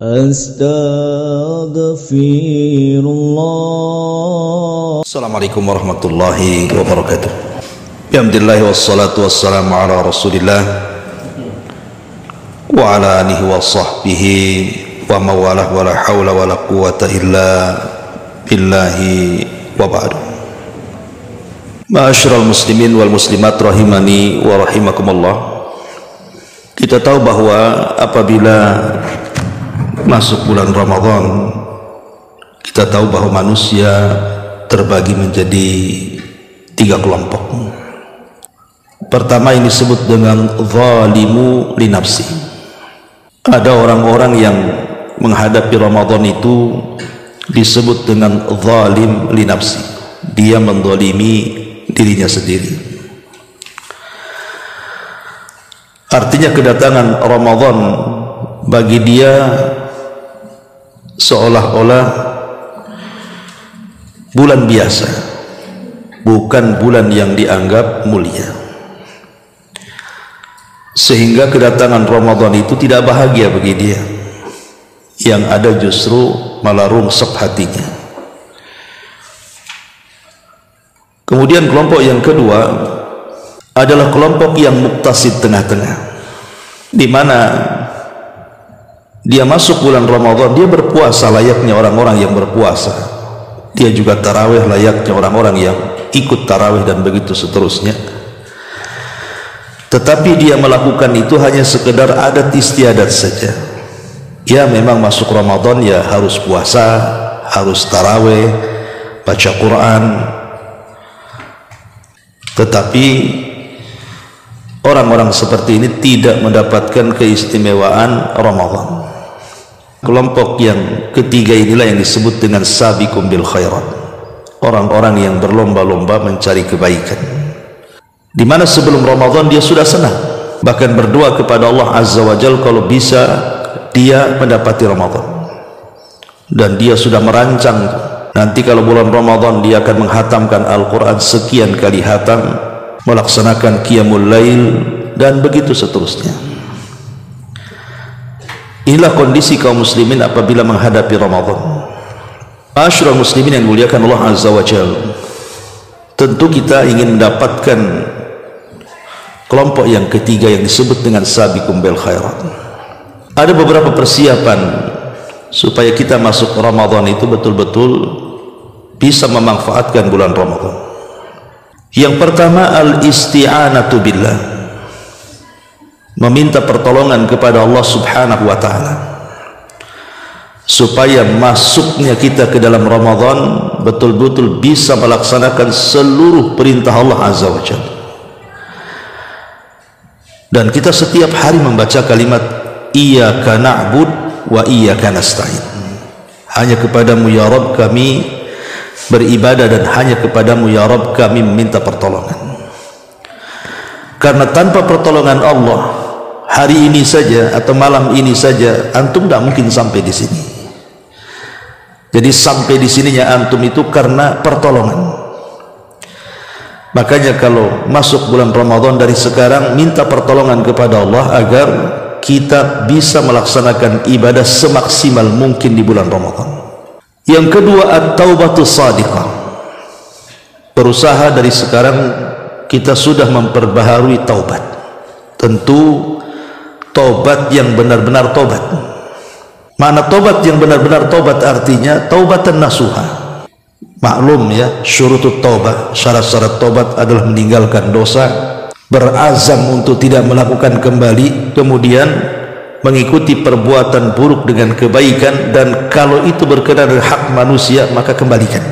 Astaghfirullah. Assalamualaikum warahmatullahi wabarakatuh. Alhamdulillah wassalatu wassalamu ala rasulillah wa ala alihi wa sahbihi wa mawalah wa la hawla wa la quwata illa billahi wa ba'du. Ma'asyiral muslimin wal muslimat rahimani wa rahimakumullah. Kita tahu bahwa apabila masuk bulan Ramadan, kita tahu bahwa manusia terbagi menjadi 3 kelompok. Pertama ini disebut dengan zalimu li nafsi. Ada orang-orang yang menghadapi Ramadan itu disebut dengan zalim li nafsi. Dia menzalimi dirinya sendiri. Artinya kedatangan Ramadan bagi dia seolah-olah bulan biasa, bukan bulan yang dianggap mulia, sehingga kedatangan Ramadan itu tidak bahagia bagi dia. Yang ada justru malah rungsek hatinya. Kemudian kelompok yang kedua adalah kelompok yang muktasid, tengah-tengah, di mana dia masuk bulan Ramadan, dia berpuasa layaknya orang-orang yang berpuasa, dia juga tarawih layaknya orang-orang yang ikut tarawih, dan begitu seterusnya. Tetapi dia melakukan itu hanya sekedar adat istiadat saja. Ya memang masuk Ramadan ya harus puasa, harus tarawih, baca Quran. Tetapi orang-orang seperti ini tidak mendapatkan keistimewaan Ramadan. Kelompok yang ketiga inilah yang disebut dengan sabiqum bil khairat, orang-orang yang berlomba-lomba mencari kebaikan, di mana sebelum Ramadan dia sudah senang, bahkan berdoa kepada Allah Azza wa Jalla kalau bisa dia mendapati Ramadan, dan dia sudah merancang nanti kalau bulan Ramadan dia akan menghatamkan Al-Quran sekian kali hatam, melaksanakan qiyamul lail, dan begitu seterusnya. Inilah kondisi kaum muslimin apabila menghadapi Ramadan. Ma'asyiral muslimin yang muliakan Allah Azza wa Jalla, tentu kita ingin mendapatkan kelompok yang ketiga yang disebut dengan sabiqum bil khairat. Ada beberapa persiapan supaya kita masuk Ramadan itu betul-betul bisa memanfaatkan bulan Ramadan. Yang pertama, al-isti'anatu billah, meminta pertolongan kepada Allah Subhanahu wa ta'ala supaya masuknya kita ke dalam Ramadan betul-betul bisa melaksanakan seluruh perintah Allah Azza wa Jalla. Dan kita setiap hari membaca kalimat iyyaka na'bud wa iyyaka nasta'in, hanya kepadamu ya Rabb kami beribadah, dan hanya kepadamu ya Rabb kami meminta pertolongan. Karena tanpa pertolongan Allah hari ini saja atau malam ini saja antum tidak mungkin sampai di sini. Jadi sampai di sininya antum itu karena pertolongan. Makanya kalau masuk bulan Ramadan dari sekarang minta pertolongan kepada Allah agar kita bisa melaksanakan ibadah semaksimal mungkin di bulan Ramadan. Yang kedua, at-taubatu shadiqah, berusaha dari sekarang kita sudah memperbaharui taubat. Tentu taubat yang benar-benar taubat. Mana taubat yang benar-benar taubat? Artinya taubatan nasuha. Maklum ya, syurutut taubat, syarat-syarat taubat adalah meninggalkan dosa, berazam untuk tidak melakukan kembali, kemudian mengikuti perbuatan buruk dengan kebaikan, dan kalau itu berkenaan dengan hak manusia maka kembalikan.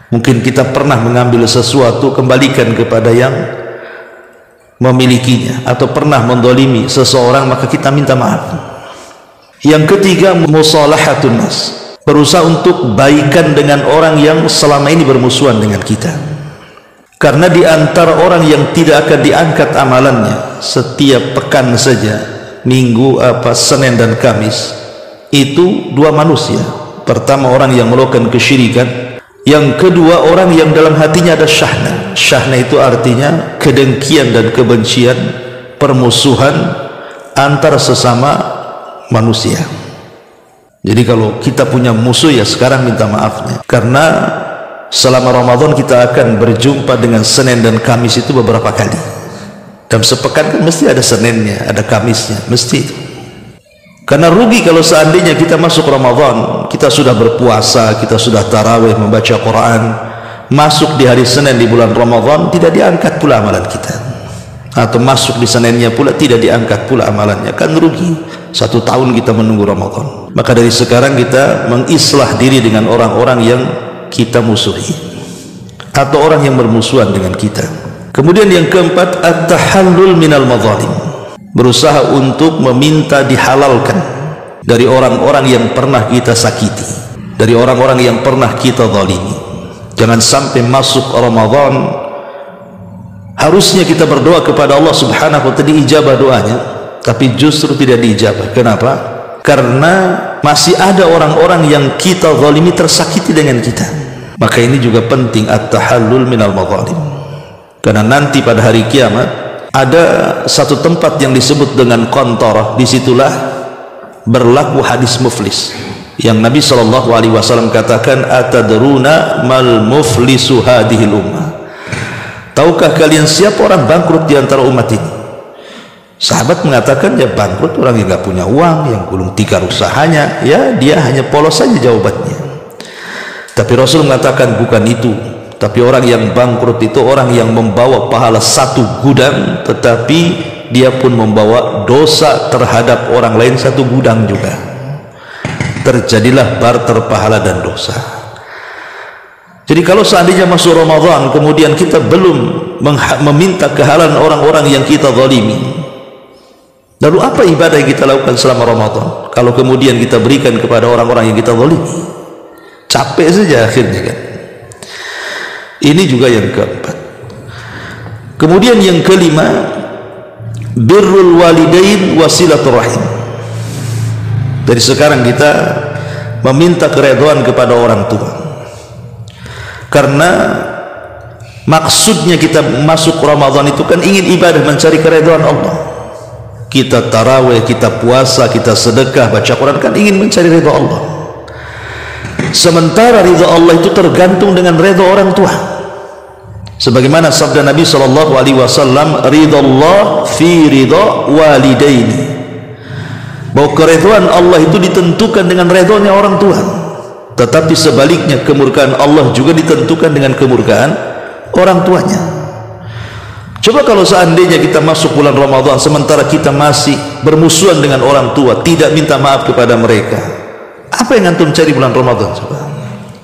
Mungkin kita pernah mengambil sesuatu, kembalikan kepada yang memilikinya, atau pernah mendolimi seseorang maka kita minta maaf. Yang ketiga, musalahatun nas, berusaha untuk baikan dengan orang yang selama ini bermusuhan dengan kita. Karena di antara orang yang tidak akan diangkat amalannya setiap pekan saja, minggu, Senin dan Kamis, itu 2 manusia. Pertama, orang yang melakukan kesyirikan. Yang kedua, orang yang dalam hatinya ada syahna. Syahna itu artinya kedengkian dan kebencian, permusuhan antar sesama manusia. Jadi kalau kita punya musuh ya sekarang minta maafnya, karena selama Ramadan kita akan berjumpa dengan Senin dan Kamis itu beberapa kali. Dalam sepekan kan mesti ada Seninnya, ada Kamisnya, mesti itu. Karena rugi kalau seandainya kita masuk Ramadan, kita sudah berpuasa, kita sudah tarawih, membaca Quran, masuk di hari Senin di bulan Ramadan tidak diangkat pula amalan kita, atau masuk di Seninnya pula tidak diangkat pula amalannya, kan rugi. 1 tahun kita menunggu Ramadan. Maka dari sekarang kita mengislah diri dengan orang-orang yang kita musuhi atau orang yang bermusuhan dengan kita. Kemudian yang keempat, at-tahallul minal madzalim, berusaha untuk meminta dihalalkan dari orang-orang yang pernah kita sakiti, dari orang-orang yang pernah kita zalimi. Jangan sampai masuk Ramadan harusnya kita berdoa kepada Allah Subhanahu wa ta'ala, diijabah doanya, tapi justru tidak diijabah. Kenapa? Karena masih ada orang-orang yang kita zalimi tersakiti dengan kita. Maka ini juga penting, at-tahallul minal madzalim. Karena nanti pada hari kiamat ada satu tempat yang disebut dengan qantarah, disitulah berlaku hadis muflis yang Nabi SAW katakan, atadruna mal muflisu hadhil ummah, tahukah kalian siapa orang bangkrut di antara umat ini? Sahabat mengatakan, ya bangkrut orang yang gak punya uang, yang gulung tikar usahanya, ya dia hanya polos saja jawabannya. Tapi Rasul mengatakan bukan itu, tapi orang yang bangkrut itu orang yang membawa pahala 1 gudang, tetapi dia pun membawa dosa terhadap orang lain 1 gudang juga. Terjadilah barter pahala dan dosa. Jadi kalau seandainya masuk Ramadan kemudian kita belum meminta kehalalan orang-orang yang kita zalimi, lalu apa ibadah yang kita lakukan selama Ramadan kalau kemudian kita berikan kepada orang-orang yang kita zalimi? Capek saja akhirnya kan. Ini juga yang keempat. Kemudian yang kelima, birrul walidain wasilaturrahim. Dari sekarang kita meminta keridhaan kepada orang tua, karena maksudnya kita masuk Ramadan itu kan ingin ibadah, mencari keridhaan Allah. Kita tarawih, kita puasa, kita sedekah, baca Quran kan ingin mencari ridha Allah. Sementara ridha Allah itu tergantung dengan ridha orang tua. Sebagaimana sabda Nabi SAW, ridha Allah fi ridha walidaini, bahwa keridhaan Allah itu ditentukan dengan ridhonya orang tua, tetapi sebaliknya kemurkaan Allah juga ditentukan dengan kemurkaan orang tuanya. Coba kalau seandainya kita masuk bulan Ramadan sementara kita masih bermusuhan dengan orang tua, tidak minta maaf kepada mereka, apa yang antum cari bulan Ramadan? Coba.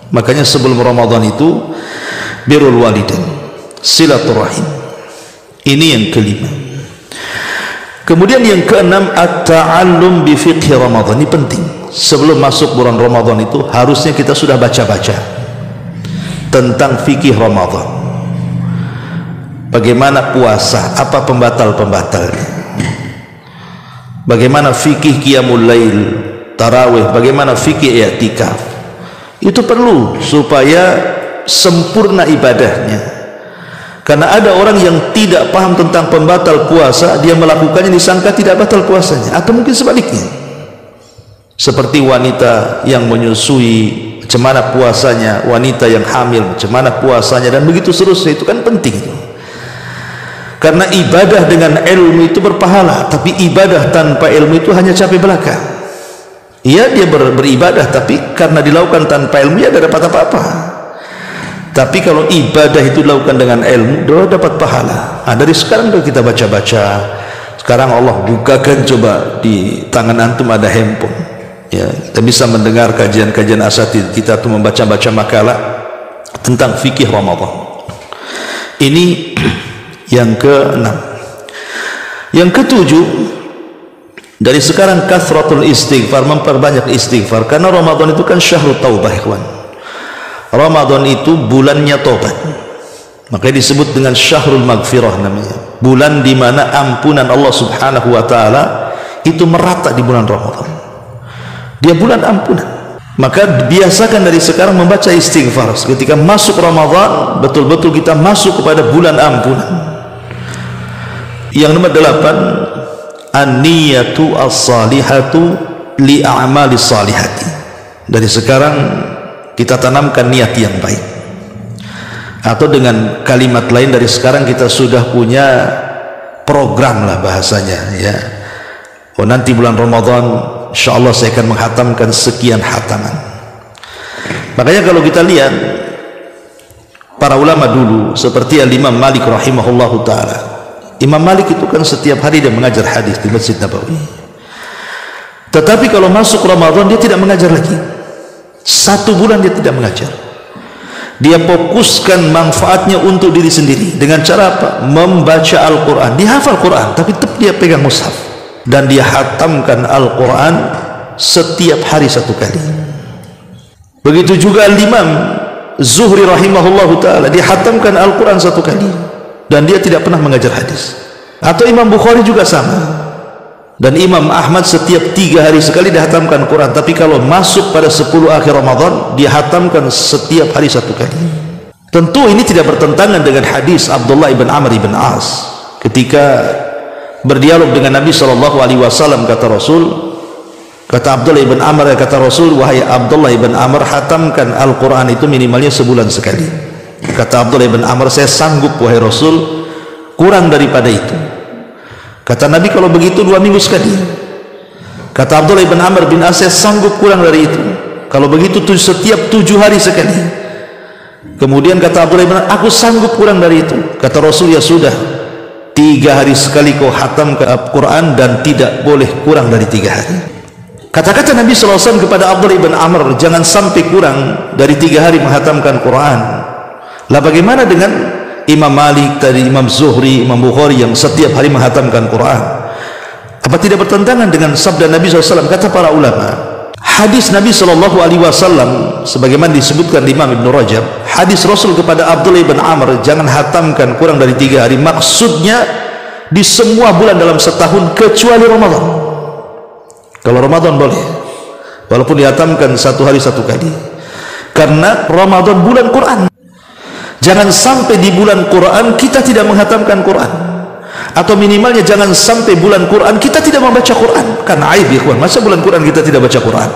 Makanya sebelum Ramadan itu birrul walidain, silaturahim. Ini yang kelima. Kemudian yang keenam, at-ta'allum bi fiqhi Ramadan. Ini penting. Sebelum masuk bulan Ramadan itu harusnya kita sudah baca-baca tentang fikih Ramadan. Bagaimana puasa, apa pembatal-pembatalnya, bagaimana fikih qiyamul lail, tarawih, bagaimana fikih i'tikaf. Itu perlu supaya sempurna ibadahnya. Karena ada orang yang tidak paham tentang pembatal puasa, dia melakukannya disangka tidak batal puasanya, atau mungkin sebaliknya. Seperti wanita yang menyusui, macam mana puasanya, wanita yang hamil, macam mana puasanya, dan begitu seterusnya. Itu kan penting. Karena ibadah dengan ilmu itu berpahala, tapi ibadah tanpa ilmu itu hanya capek belaka. Iya, dia beribadah, tapi karena dilakukan tanpa ilmu ya tidak dapat apa-apa. Tapi kalau ibadah itu dilakukan dengan ilmu, dia dapat pahala. Nah, dari sekarang kita baca-baca. Sekarang Allah bukakan, coba di tangan antum ada handphone, ya, kita bisa mendengar kajian-kajian asatidz kita tuh, membaca-baca makalah tentang fikih Ramadan. Ini yang ke-6. Yang ke-7, dari sekarang kathratul istighfar, memperbanyak istighfar, karena Ramadan itu kan syahrul taubah, ikhwan. Ramadan itu bulannya tobat, makanya disebut dengan syahrul maghfirah namanya, bulan di mana ampunan Allah Subhanahu wa taala itu merata di bulan Ramadan. Dia bulan ampunan. Maka biasakan dari sekarang membaca istighfar. Ketika masuk Ramadan, betul-betul kita masuk kepada bulan ampunan. Yang nomor 8, an-niyatu as-salihatu li a'malis salihati. Dari sekarang kita tanamkan niat yang baik. Atau dengan kalimat lain, dari sekarang kita sudah punya program lah bahasanya ya. Oh, nanti bulan Ramadan insyaallah saya akan menghatamkan sekian hataman. Makanya kalau kita lihat para ulama dulu seperti Imam Malik rahimahullahu taala. Imam Malik itu kan setiap hari dia mengajar hadis di Masjid Nabawi. Tetapi kalau masuk Ramadan dia tidak mengajar lagi. 1 bulan dia tidak mengajar. Dia fokuskan manfaatnya untuk diri sendiri dengan cara apa? Membaca Al-Quran. Dia hafal Quran tapi tetap dia pegang mushaf dan dia hatamkan Al-Quran setiap hari 1 kali. Begitu juga Imam Zuhri rahimahullahu ta'ala, dia hatamkan Al-Quran 1 kali dan dia tidak pernah mengajar hadis. Atau Imam Bukhari juga sama. Dan Imam Ahmad setiap 3 hari sekali dia hatamkan Quran, tapi kalau masuk pada 10 akhir Ramadan dia hatamkan setiap hari 1 kali. Tentu ini tidak bertentangan dengan hadis Abdullah ibn Amr ibn As ketika berdialog dengan Nabi SAW. Kata Rasul, kata Abdullah ibn Amr, kata Rasul, wahai Abdullah ibn Amr, hatamkan Al-Quran itu minimalnya sebulan sekali. Kata Abdullah ibn Amr, saya sanggup wahai Rasul kurang daripada itu. Kata Nabi, kalau begitu 2 minggu sekali. Kata Abdullah ibn Amr bin As, saya sanggup kurang dari itu. Kalau begitu setiap 7 hari sekali. Kemudian kata Abdullah ibn Amr, aku sanggup kurang dari itu. Kata Rasul, ya sudah, 3 hari sekali kau hatam ke Al-Quran dan tidak boleh kurang dari 3 hari. Kata-kata Nabi SAW kepada Abdullah ibn Amr, jangan sampai kurang dari 3 hari menghatamkan Quran. Lah bagaimana dengan Imam Malik tadi, Imam Zuhri, Imam Bukhari yang setiap hari menghatamkan Quran? Apa tidak bertentangan dengan sabda Nabi SAW? Kata para ulama, hadis Nabi SAW sebagaimana disebutkan di Imam Ibn Rajab, hadis Rasul kepada Abdullah ibn Amr, jangan hatamkan kurang dari 3 hari, maksudnya di semua bulan dalam setahun kecuali Ramadan. Kalau Ramadan boleh, walaupun dihatamkan 1 hari 1 kali, karena Ramadan bulan Quran. Jangan sampai di bulan Quran kita tidak menghatamkan Quran, atau minimalnya jangan sampai bulan Quran kita tidak membaca Quran. Kan aib ikhwan, masa bulan Quran kita tidak baca Quran?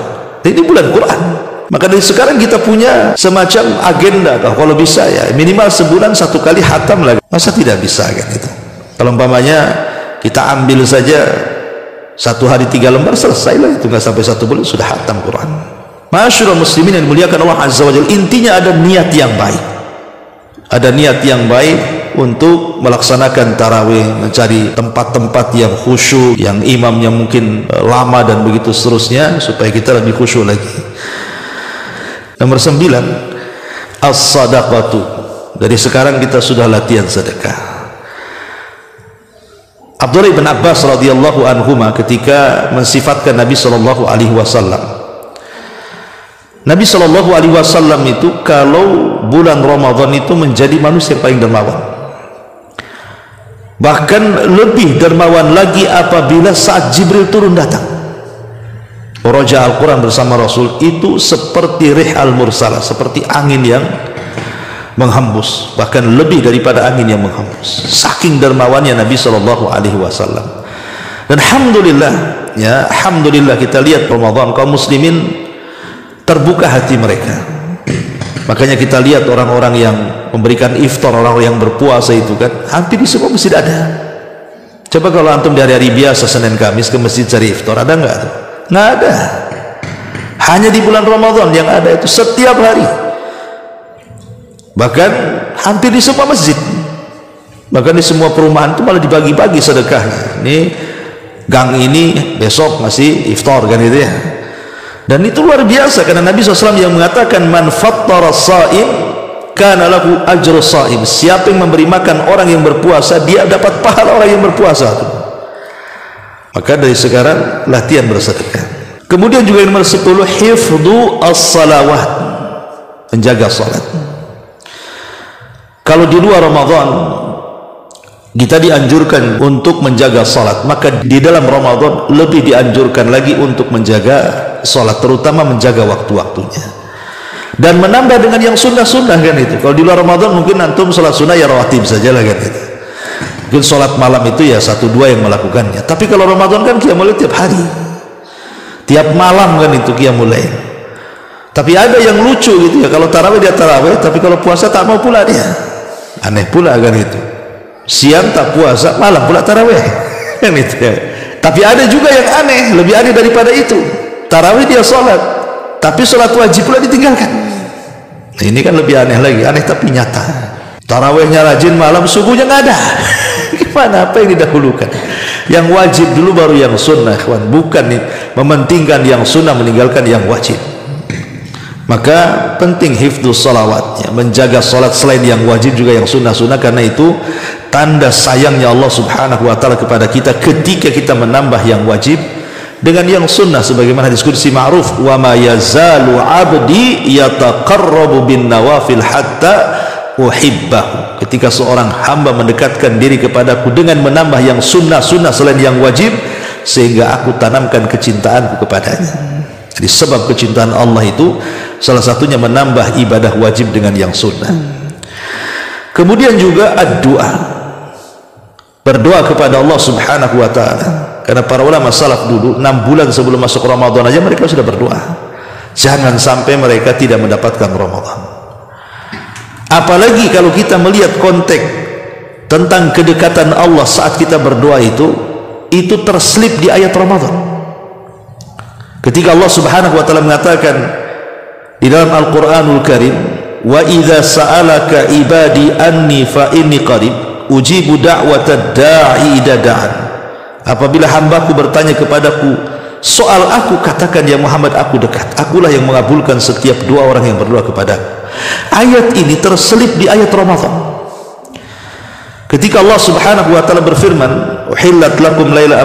Ini bulan Quran. Maka dari sekarang kita punya semacam agenda, kalau bisa ya minimal sebulan 1 kali hatam lagi. Masa tidak bisa kan itu? Kalau umpamanya kita ambil saja 1 hari 3 lembar, selesai lah itu, nggak sampai 1 bulan sudah hatam Quran. Masyaallah muslimin yang dimuliakan Allah Azza wa Jalla, intinya ada niat yang baik. Ada niat yang baik untuk melaksanakan tarawih, mencari tempat-tempat yang khusyuk, yang imamnya mungkin lama dan begitu seterusnya, supaya kita lebih khusyuk lagi. Nomor 9, as-sadaqatu. Dari sekarang kita sudah latihan sedekah. Abdullah bin Abbas radhiyallahu anhuma ketika mensifatkan Nabi sallallahu alaihi wasallam, Nabi SAW itu kalau bulan Ramadan itu menjadi manusia yang paling dermawan, bahkan lebih dermawan lagi apabila saat Jibril turun datang. Raja Al-Quran bersama Rasul itu seperti rih al-mursalah, seperti angin yang menghembus, bahkan lebih daripada angin yang menghembus. Saking dermawannya Nabi SAW. Dan alhamdulillah ya, alhamdulillah kita lihat Ramadan kaum muslimin terbuka hati mereka. Makanya kita lihat orang-orang yang memberikan iftar, orang-orang yang berpuasa itu kan hampir di semua masjid ada. Coba kalau antum di hari-hari biasa Senin Kamis ke masjid cari iftar, ada nggak? Nggak ada. Hanya di bulan Ramadan yang ada itu setiap hari. Bahkan hampir di semua masjid, bahkan di semua perumahan itu malah dibagi-bagi sedekahnya. Ini gang ini besok ngasih iftar kan gitu ya. Dan itu luar biasa karena Nabi SAW yang mengatakan man fattara shaim kana lahu ajru shaim. Siapa yang memberi makan orang yang berpuasa, dia dapat pahala orang yang berpuasa. Maka dari sekarang latihan bersedekah. Kemudian juga nomor 10, hifdhu as-salawat, menjaga salat. Kalau di luar Ramadan kita dianjurkan untuk menjaga salat, maka di dalam Ramadan lebih dianjurkan lagi untuk menjaga salat, terutama menjaga waktu-waktunya dan menambah dengan yang sunnah-sunnah kan itu. Kalau di luar Ramadan mungkin antum salat sunnah ya rawatib saja lah kan itu. Mungkin salat malam itu ya 1-2 yang melakukannya. Tapi kalau Ramadan kan qiyamul lail tiap hari. tiap malam kan itu qiyamul lail. Tapi ada yang lucu gitu ya, kalau tarawih dia tarawih, tapi kalau puasa tak mau pula dia. Aneh pula kan itu, siang tak puasa, malam pula tarawih kan itu ya. Tapi ada juga yang aneh, lebih aneh daripada itu, tarawih dia sholat, tapi sholat wajib pula ditinggalkan. Nah, ini kan lebih aneh lagi, aneh tapi nyata. Tarawihnya rajin, malam subuhnya nggak ada. Gimana, apa yang didahulukan? Yang wajib dulu baru yang sunnah, kawan. Bukan nih mementingkan yang sunnah meninggalkan yang wajib. Maka penting hifdzus salawat, ya, menjaga salat selain yang wajib juga yang sunnah-sunnah, karena itu tanda sayangnya Allah Subhanahu wa taala kepada kita ketika kita menambah yang wajib dengan yang sunnah, sebagaimana hadis qudsi ma'ruf, wa ma yazalu 'abdi yataqarrabu bin nawafil hatta uhibbahu. Ketika seorang hamba mendekatkan diri kepadaku dengan menambah yang sunnah-sunnah selain yang wajib, sehingga aku tanamkan kecintaanku kepadanya. Jadi sebab kecintaan Allah itu salah satunya menambah ibadah wajib dengan yang sunnah. Kemudian juga ad-doa, berdoa kepada Allah Subhanahu wa ta'ala. Karena para ulama salaf dulu 6 bulan sebelum masuk Ramadan aja mereka sudah berdoa, jangan sampai mereka tidak mendapatkan Ramadan. Apalagi kalau kita melihat konteks tentang kedekatan Allah saat kita berdoa itu terselip di ayat Ramadan. Ketika Allah Subhanahu wa taala mengatakan di dalam Al-Qur'anul Karim, wa idza sa'alaka ibadi anni fa inni qarib ujibu da'watad da'i idza da'an. Apabila hambaku bertanya kepadaku soal aku, katakan ya Muhammad, aku dekat, akulah yang mengabulkan setiap doa orang yang berdoa kepadaku. Ayat ini terselip di ayat Ramadan. Ketika Allah Subhanahu wa taala berfirman, uhillat lakum laila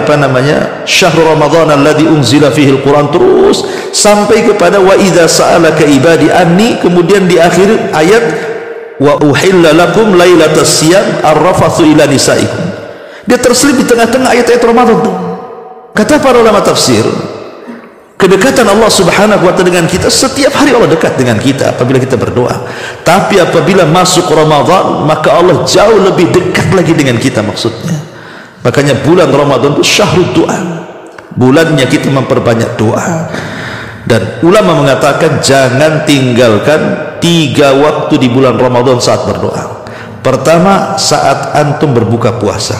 syahrul ramadhan alladzi unzila fihi al-Quran, terus sampai kepada wa idza sa'alaka ibadi anni, kemudian di akhir ayat wa uhilla lakum lailatas siyam ar-rafathu ila nisaikum. Dia terselip di tengah-tengah ayat-ayat Ramadan. Kata para ulama tafsir, kedekatan Allah Subhanahu wa taala dengan kita, setiap hari Allah dekat dengan kita apabila kita berdoa. Tapi apabila masuk Ramadan, maka Allah jauh lebih dekat lagi dengan kita maksudnya. Makanya bulan Ramadan itu syahrud doa, bulannya kita memperbanyak doa. Dan ulama mengatakan jangan tinggalkan 3 waktu di bulan Ramadan saat berdoa. Pertama, saat antum berbuka puasa,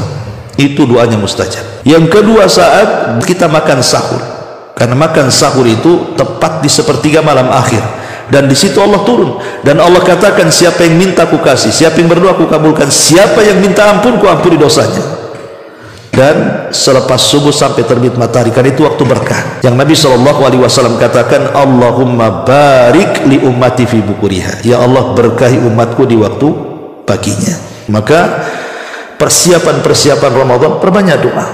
itu doanya mustajab. Yang kedua, saat kita makan sahur, karena makan sahur itu tepat di sepertiga malam akhir, dan di situ Allah turun, dan Allah katakan siapa yang minta ku kasih, siapa yang berdoa ku kabulkan, siapa yang minta ampun ku ampuni dosanya. Dan selepas subuh sampai terbit matahari, karena itu waktu berkah yang Nabi SAW katakan, Allahumma barik li ummati fi bukuriha, ya Allah berkahi umatku di waktu paginya. Maka persiapan Ramadan perbanyak doa.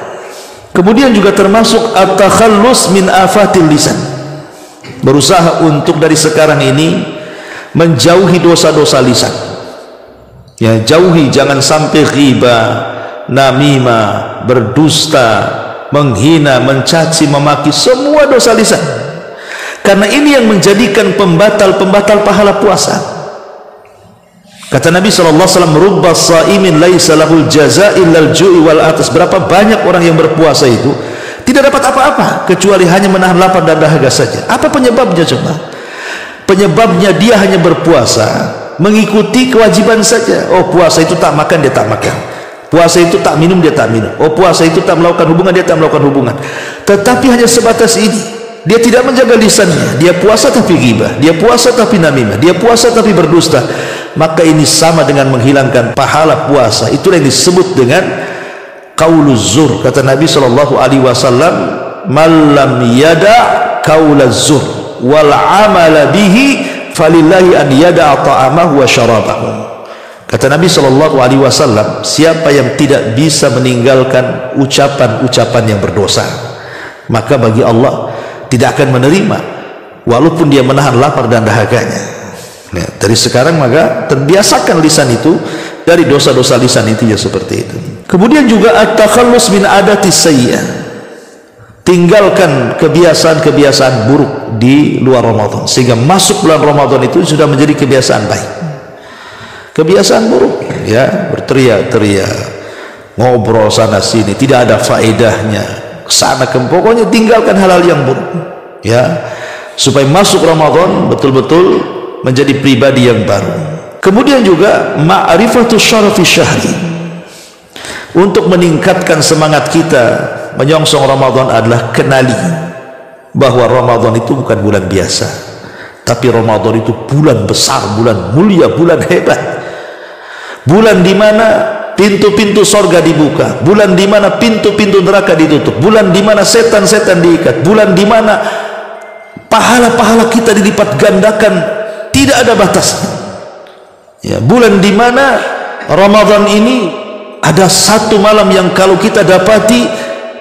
Kemudian juga termasuk at-takhallus min afatil lisan, berusaha untuk dari sekarang ini menjauhi dosa-dosa lisan, ya, jauhi, jangan sampai ghibah, namimah, berdusta, menghina, mencaci, memaki, semua dosa lisan, karena ini yang menjadikan pembatal pahala puasa. Kata Nabi SAW, rubba sa'imin laisa lahul jaza illal ju'i wal atas. Berapa banyak orang yang berpuasa itu tidak dapat apa-apa kecuali hanya menahan lapar dan dahaga saja. Apa penyebabnya coba? Penyebabnya dia hanya berpuasa mengikuti kewajiban saja. Oh, puasa itu tak makan, dia tak makan. Puasa itu tak minum, dia tak minum. Oh, puasa itu tak melakukan hubungan, dia tak melakukan hubungan. Tetapi hanya sebatas ini. Dia tidak menjaga lisannya. Dia puasa tapi ghibah, dia puasa tapi namimah, dia puasa tapi berdusta. Maka ini sama dengan menghilangkan pahala puasa. Itulah yang disebut dengan qauluz zur. Kata Nabi SAW, man lam yada' qaulaz zur wal amala bihi falillahi an yada'a ta'amahu wa syarabahu. Kata Nabi SAW, siapa yang tidak bisa meninggalkan ucapan-ucapan yang berdosa, maka bagi Allah tidak akan menerima walaupun dia menahan lapar dan dahaganya. Nah, dari sekarang maka terbiasakan lisan itu dari dosa-dosa lisan itu, ya seperti itu. Kemudian juga at-takhallus min adati sayyi'ah, tinggalkan kebiasaan-kebiasaan buruk di luar Ramadan, sehingga masuk bulan Ramadan itu sudah menjadi kebiasaan baik. Kebiasaan buruk, ya, berteriak-teriak, ngobrol sana sini, tidak ada faedahnya, sana kemari, pokoknya tinggalkan hal-hal yang buruk. ya, supaya masuk Ramadan betul-betul menjadi pribadi yang baru. Kemudian juga ma'rifatus syarafi syahri, untuk meningkatkan semangat kita menyongsong Ramadan adalah kenali bahwa Ramadan itu bukan bulan biasa, tapi Ramadan itu bulan besar, bulan mulia, bulan hebat, bulan di mana pintu-pintu sorga dibuka, bulan di mana pintu-pintu neraka ditutup, bulan di mana setan-setan diikat, bulan di mana pahala-pahala kita dilipat gandakan, tidak ada batasnya. Ya, bulan di mana Ramadan ini ada satu malam yang kalau kita dapati,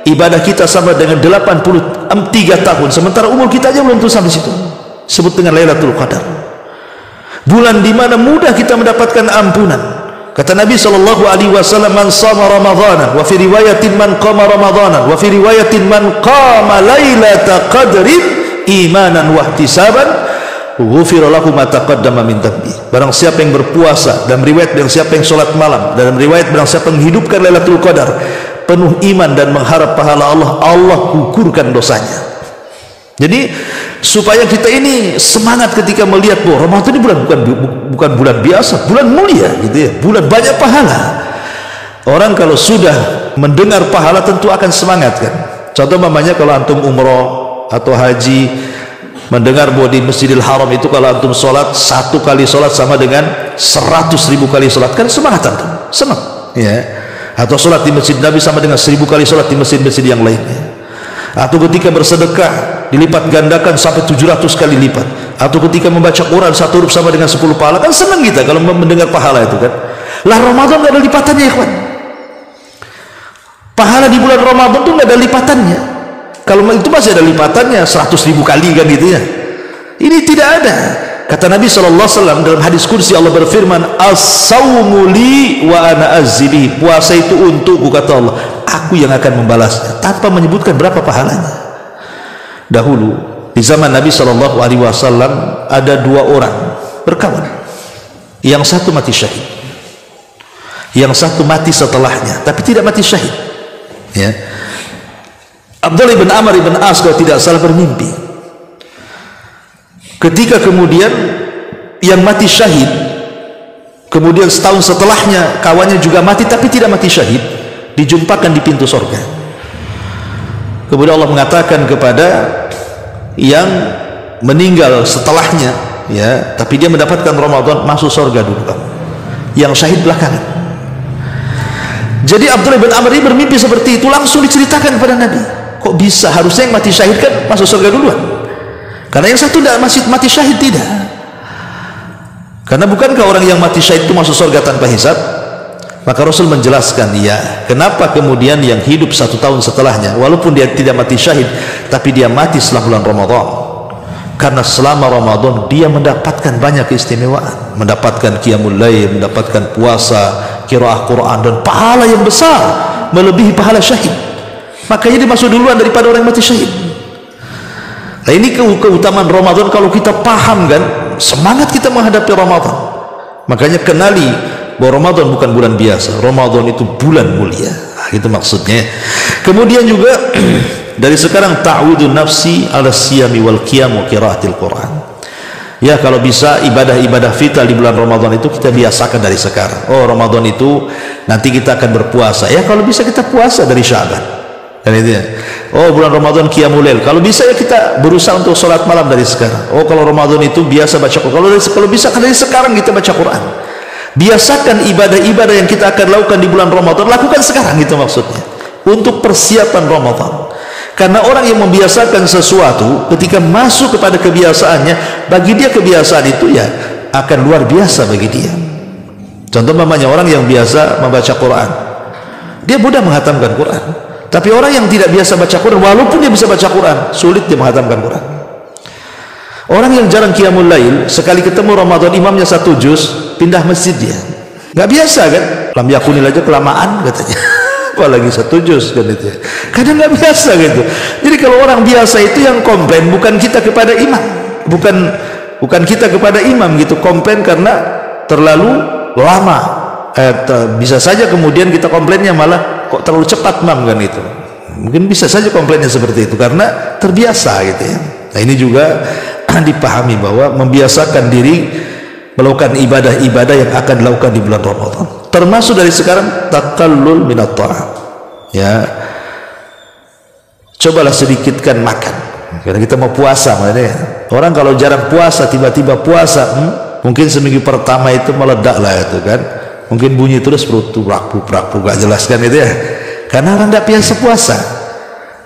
ibadah kita sama dengan 83 tahun, sementara umur kita aja belum sampai situ. Sebut dengan Lailatul Qadar. Bulan di mana mudah kita mendapatkan ampunan. Kata Nabi SAW, man shama ramadhana, wa fi riwayatin man qama ramadhana, wa fi riwayatin man qama lailata qadrin imanan wa ihtisaban ghufira lahu ma taqaddama min dhanbi. Barang siapa yang berpuasa, dalam riwayat barang siapa yang sholat malam, dalam riwayat barang siapa yang menghidupkan Lailatul Qadar penuh iman dan mengharap pahala Allah, Allah gugurkan dosanya. Jadi supaya kita ini semangat ketika melihat bahwa Ramadan ini bukan bulan biasa, bulan mulia gitu ya, bulan banyak pahala. Orang kalau sudah mendengar pahala tentu akan semangat kan. Contoh mamanya kalau antum umroh atau haji, mendengar bahwa di Masjidil Haram itu kalau antum sholat, 1 kali sholat sama dengan 100.000 kali sholat, kan semangat antum, senang ya. Atau sholat di Masjid Nabi sama dengan 1000 kali sholat di masjid-masjid yang lainnya. Atau ketika bersedekah dilipat gandakan sampai 700 kali lipat. Atau ketika membaca Quran 1 huruf sama dengan 10 pahala, kan senang kita kalau mendengar pahala itu kan. Lah Ramadan gak ada lipatannya ya kawan. Pahala di bulan Ramadan tuh gak ada lipatannya. Kalau itu masih ada lipatannya 100.000 kali kan gitu ya. Ini tidak ada. Kata Nabi SAW dalam hadis kursi, Allah berfirman, as-sawmu li wa ana azzibi. Puasa itu untukku, kata Allah, aku yang akan membalasnya, tanpa menyebutkan berapa pahalanya. Dahulu di zaman Nabi SAW ada 2 orang berkawan, yang satu mati syahid, yang satu mati setelahnya tapi tidak mati syahid ya. Abdullah bin Amr bin As kalau tidak salah bermimpi ketika kemudian yang mati syahid, kemudian setahun setelahnya kawannya juga mati tapi tidak mati syahid, dijumpakan di pintu surga. Kemudian Allah mengatakan kepada yang meninggal setelahnya ya, tapi dia mendapatkan Ramadan, masuk surga dulu kamu, yang syahid belakangan. Jadi Abdullah bin Amr ini bermimpi seperti itu, langsung diceritakan kepada Nabi. Kok bisa? Harusnya yang mati syahid kan masuk surga duluan, karena yang satu tidak masih mati syahid tidak. Karena bukankah orang yang mati syahid itu masuk surga tanpa hisab? Maka Rasul menjelaskan, ya, kenapa kemudian yang hidup 1 tahun setelahnya, walaupun dia tidak mati syahid, tapi dia mati setelah bulan Ramadan. Karena selama Ramadan dia mendapatkan banyak keistimewaan, mendapatkan qiyamul lail, mendapatkan puasa, qiraah Quran, dan pahala yang besar melebihi pahala syahid. Makanya dia masuk duluan daripada orang yang mati syahid. Nah, ini keutamaan Ramadan. Kalau kita paham kan, semangat kita menghadapi Ramadan. Makanya kenali bahwa Ramadan bukan bulan biasa, Ramadan itu bulan mulia. Nah, itu maksudnya. Kemudian juga dari sekarang ta'wudun nafsi ala siyami wal qiyam wa qiraatil Quran. Ya, kalau bisa ibadah-ibadah vital di bulan Ramadan itu kita biasakan dari sekarang. Oh, Ramadan itu nanti kita akan berpuasa. Ya, kalau bisa kita puasa dari Sya'ban. Kan itu ya. Oh, bulan Ramadan qiyamul lail. Kalau bisa ya kita berusaha untuk sholat malam dari sekarang. Oh, kalau Ramadan itu biasa baca Quran. Kalau bisa kan dari sekarang kita baca Quran. Biasakan ibadah-ibadah yang kita akan lakukan di bulan Ramadan, lakukan sekarang, itu maksudnya, untuk persiapan Ramadan. Karena orang yang membiasakan sesuatu, ketika masuk kepada kebiasaannya, bagi dia kebiasaan itu ya akan luar biasa bagi dia. Contoh mamanya orang yang biasa membaca Quran, dia mudah menghatamkan Quran. Tapi orang yang tidak biasa baca Quran, walaupun dia bisa baca Quran, sulit dia menghatamkan Quran. Orang yang jarang qiyamul lail, sekali ketemu Ramadan imamnya 1 juz, pindah masjid dia. Gak biasa kan? Lam yakunil aja kelamaan katanya. Apalagi 1 juz kan itu. Kadang gak biasa gitu. Jadi kalau orang biasa itu yang komplain, bukan kita kepada imam, bukan kita kepada imam gitu, komplain karena terlalu lama. Bisa saja kemudian kita komplainnya malah kok terlalu cepat mam kan itu. Mungkin bisa saja komplainnya seperti itu karena terbiasa gitu ya. Nah, ini juga dipahami bahwa membiasakan diri melakukan ibadah-ibadah yang akan dilakukan di bulan Ramadan. Termasuk dari sekarang taqallul minat ta'am. Ya. Cobalah sedikitkan makan. Karena kita mau puasa makanya. Orang kalau jarang puasa tiba-tiba puasa, mungkin seminggu pertama itu meledak lah itu kan. Mungkin bunyi terus perut prak gak jelaskan itu ya. Karena orang tidak biasa puasa.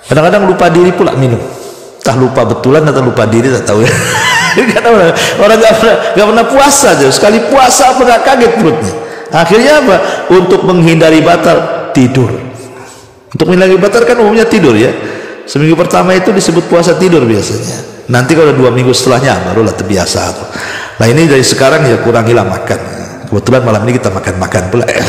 Kadang-kadang lupa diri pula minum. Entah lupa betulan atau lupa diri, tak tahu ya. Karena orang nggak pernah puasa aja. Sekali puasa apa nggak kaget perutnya. Akhirnya apa? Untuk menghindari batal, tidur. Untuk menghindari batal kan umumnya tidur ya. Seminggu pertama itu disebut puasa tidur biasanya. Nanti kalau 2 minggu setelahnya barulah terbiasa. Nah ini dari sekarang ya kurangilah makan. Kebetulan malam ini kita makan-makan pula ya.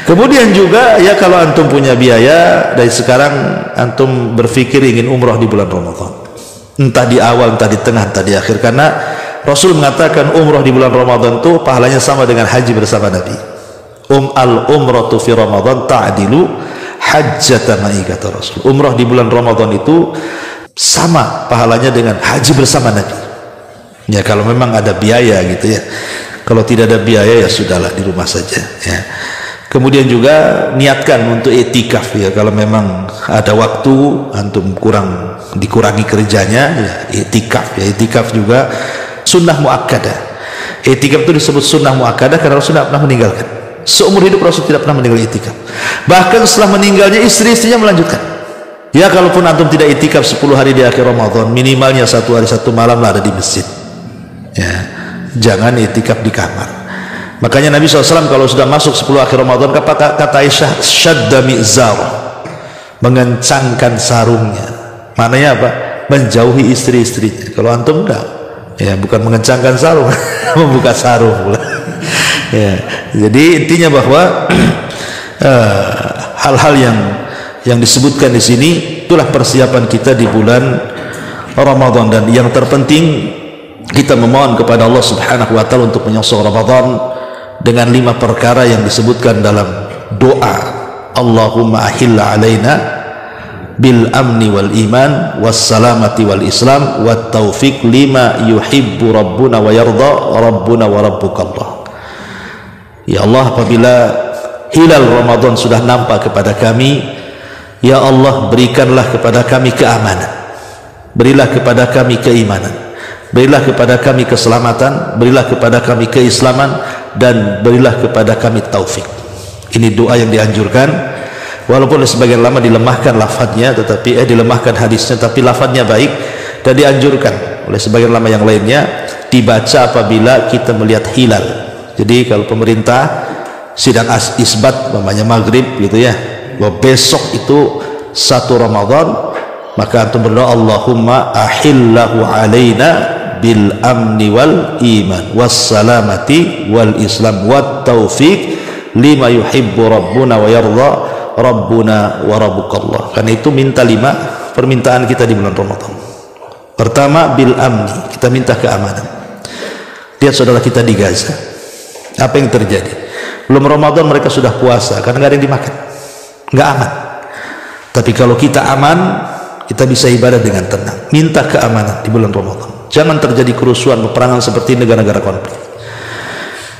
Kemudian juga ya kalau antum punya biaya, dari sekarang antum berpikir ingin umroh di bulan Ramadan, entah di awal, entah di tengah, entah di akhir. Karena Rasul mengatakan umroh di bulan Ramadan itu pahalanya sama dengan haji bersama Nabi. Al-umratu fi Ramadan ta'dilu hajjata ma'i, kata Rasul. Umroh di bulan Ramadan itu sama pahalanya dengan haji bersama Nabi. Ya kalau memang ada biaya gitu ya. Kalau tidak ada biaya ya sudahlah, di rumah saja ya. Kemudian juga niatkan untuk i'tikaf ya. Kalau memang ada waktu antum dikurangi kerjanya ya i'tikaf ya. I'tikaf juga sunnah muakkadah. I'tikaf itu disebut sunnah muakkadah karena Rasul tidak pernah meninggalkan. Seumur hidup Rasul tidak pernah meninggal i'tikaf. Bahkan setelah meninggalnya istri-istrinya melanjutkan. Ya kalaupun antum tidak i'tikaf 10 hari di akhir Ramadan, minimalnya 1 hari 1 malam lah ada di masjid ya. Jangan i'tikaf di kamar. Makanya Nabi SAW kalau sudah masuk 10 akhir Ramadan, kata Aisyah, syadda mi'zarah, mengencangkan sarungnya. Maknanya apa? Menjauhi istri-istrinya. Kalau antum enggak ya, bukan mengencangkan sarung membuka sarung pula ya. Jadi intinya bahwa hal-hal yang disebutkan di sini itulah persiapan kita di bulan Ramadan. Dan yang terpenting kita memohon kepada Allah Subhanahu wa taala untuk menyongsong Ramadan dengan 5 perkara yang disebutkan dalam doa. Allahumma ahilla alaina bil amni wal iman was salamati wal islam wat taufiq lima yuhibbu rabbuna wa yarda rabbuna wa rabbukallah. Ya Allah, apabila hilal Ramadan sudah nampak kepada kami, ya Allah berikanlah kepada kami keamanan, berilah kepada kami keimanan, berilah kepada kami keselamatan, berilah kepada kami keislaman, dan berilah kepada kami taufik. Ini doa yang dianjurkan, walaupun sebagian lama dilemahkan lafadznya, tetapi dilemahkan hadisnya, tapi lafadznya baik, dan dianjurkan oleh sebagian lama yang lainnya dibaca apabila kita melihat hilal. Jadi kalau pemerintah sidang isbat namanya maghrib gitu ya, bahwa besok itu 1 Ramadan, maka antum berdoa Allahumma ahillahu alaina bil amni wal iman was salamati wal islam wat taufiq lima yuhibbu rabbuna wa yarda rabbuna wa rabbukallah. Karena itu minta 5 permintaan kita di bulan Ramadan. Pertama, bil amni, kita minta keamanan. Lihat saudara kita di Gaza, apa yang terjadi? Belum Ramadan mereka sudah puasa karena nggak ada yang dimakan, nggak aman. Tapi kalau kita aman, kita bisa ibadah dengan tenang. Minta keamanan di bulan Ramadan. Jangan terjadi kerusuhan, peperangan seperti negara-negara konflik.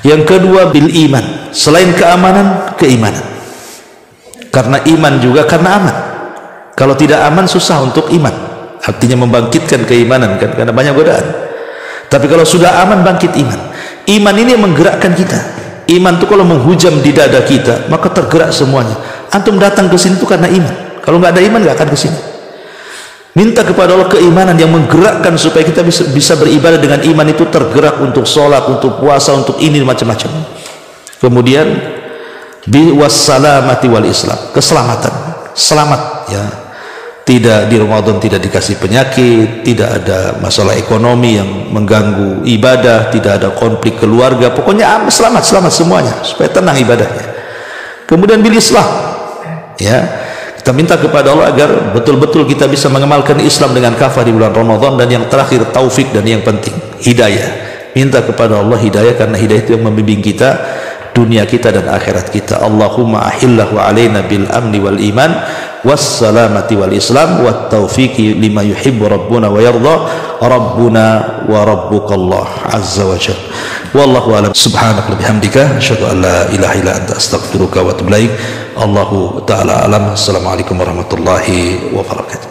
Yang kedua, bil iman. Selain keamanan, keimanan. Karena iman juga karena aman. Kalau tidak aman susah untuk iman. Artinya membangkitkan keimanan kan, karena banyak godaan. Tapi kalau sudah aman, bangkit iman. Iman ini yang menggerakkan kita. Iman itu kalau menghujam di dada kita, maka tergerak semuanya. Antum datang ke sini itu karena iman. Kalau nggak ada iman, nggak akan ke sini. Minta kepada Allah keimanan yang menggerakkan supaya kita bisa beribadah dengan iman itu, tergerak untuk sholat, untuk puasa, untuk ini macam-macam. Kemudian wassalamati wal islam, keselamatan, selamat ya. Tidak di Ramadan tidak dikasih penyakit, tidak ada masalah ekonomi yang mengganggu ibadah, tidak ada konflik keluarga, pokoknya selamat semuanya supaya tenang ibadahnya. Kemudian bil islam ya, kita minta kepada Allah agar betul-betul kita bisa mengamalkan Islam dengan kafah di bulan Ramadan. Dan yang terakhir taufik, dan yang penting hidayah. Minta kepada Allah hidayah, karena hidayah itu yang membimbing kita dunia kita dan akhirat kita. Allahumma ahillahu alaina bil amni wal iman was salamati wal islam wat taufiqi lima yuhibbu rabbuna wa yarda rabbuna wa rabbukallah azza wa jalla. Wallahu a'lam. Subhanaka bihamdika asyhadu an la ilaha illa anta astaghfiruka wa atubu ilaik. Allahu ta'ala alam. Assalamualaikum warahmatullahi wabarakatuh.